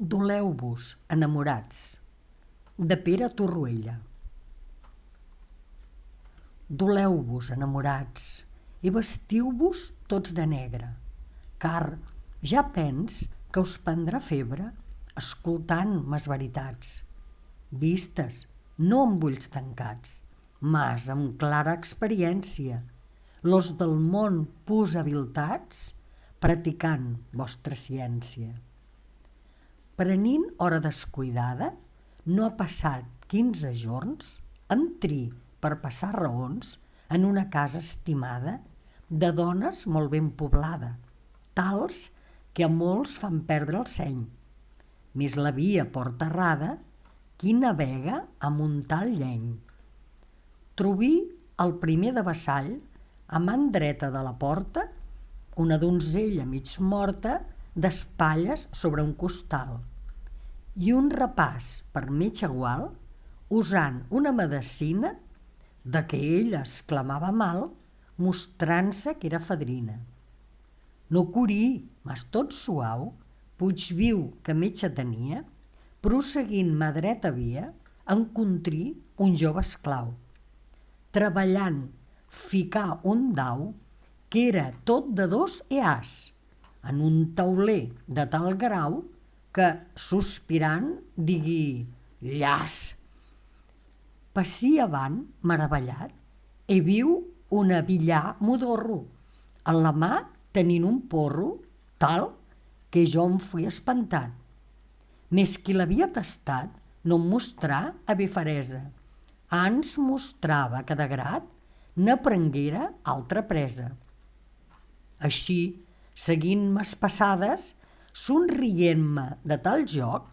Doleu-vos, enamorats, de Pere Torroella. Doleu-vos, enamorats, i vestiu-vos tots de negre, car ja pens que us prendrà febre escoltant mes veritats, vistes no amb ulls tancats, mas amb clara experiència, los del món pus habiltats, praticant vostra ciència. Prenint hora descuidada, no ha passat 15 jorns, entri per passar raons en una casa estimada de dones molt ben poblada, tals que a molts fan perdre el seny. Mis la via porta errada, qui navega a muntar el lleny. Trobí el primer de vassall, a man dreta de la porta, una donzella mig morta d'espatlles sobre un costal i un rapàs per mig igual usant una medecina de què ella exclamava mal, mostrant-se que era fadrina. No curí, mas tot suau, puig viu que metge tenia, prosseguint mà dreta via, encontrí un jove esclau. Treballant, ficà un dau, que era tot de 2 eàs, en un tauler de tal grau que, sospirant, digui «Llàs!». Passí avant, meravellat, e viu una billar modorro, en la mà tenint un porro, tal que jo em fui espantat. Mes qui l'havia tastat no em mostrà haver faresa, ans mostrava que de grat n'aprenguera altra presa. Així, seguint-mes passades, somrient-me de tal joc,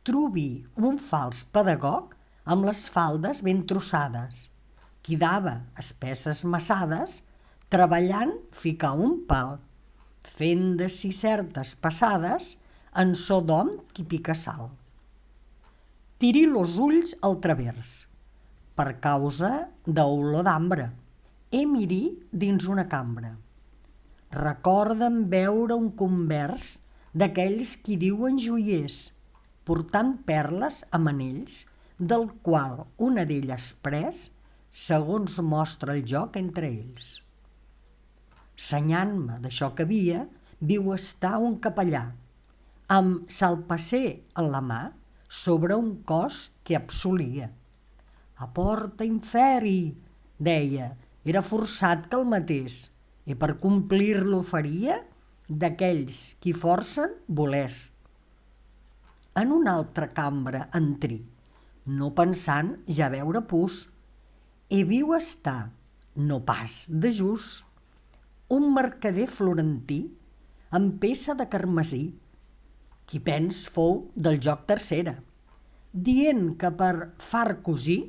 trobí un fals pedagog amb les faldes ben trossades, qui dava espesses massades, treballant ficar un pal, fent de si certes passades en so d'hom qui pica sal. Tiri los ulls al travers, per causa d'olor d'ambre, e mirí dins una cambra. Recorda'm veure un convers d'aquells qui diuen joiers, portant perles amb anells, del qual una d'elles pres, segons mostra el joc entre ells. Senyant-me d'això que havia, viu estar un capellà, amb salpasser en la mà sobre un cos que absolia. «Aporta inferi», deia, era forçat que el matés, i per complir-lo faria d'aquells qui forcen volers. En una altra cambra entrí, no pensant ja veure pus, i viu estar, no pas de just, un mercader florentí amb peça de carmesí, qui pens fou del joc tercera, dient que per far cosir,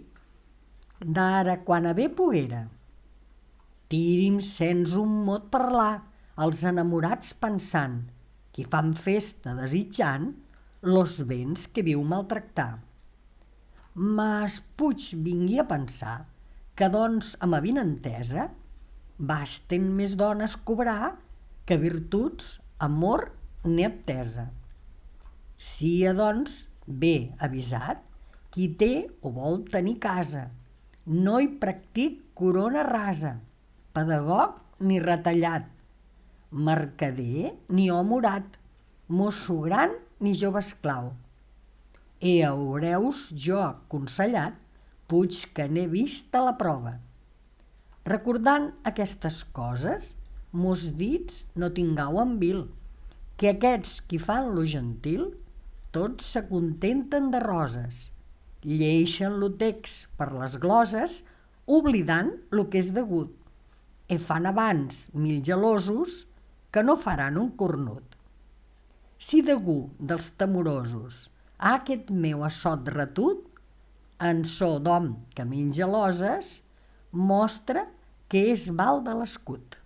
d'ara quan haver poguera, tiri'm sens un mot parlar els enamorats pensant, qui fan festa desitjant los béns que viu maltractar. Mas puig vingui a pensar que doncs amb avinentesa basten més dones cobrar que virtuts, amor ni aptesa. Sia doncs bé avisat qui té o vol tenir casa, no hi practic corona rasa, pedagog ni retallat, mercader ni home orat, mosso gran ni jove esclau. E haureus jo aconsellat, puig que n'he vist a la prova. Recordant aquestes coses, mos dits no tingau en vil, que aquests qui fan lo gentil, tots s'acontenten de roses, lleixen lo text per les gloses, oblidant lo que és degut, e fan abans 1000 gelosos que no faran un cornut. Si d'algú dels temorosos a aquest meu assot retut, en so d'hom que menja loses, mostra que és val de l'escut.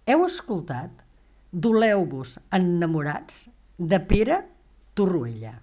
Heu escoltat Doleu-vos, enamorats, de Pere Torroella.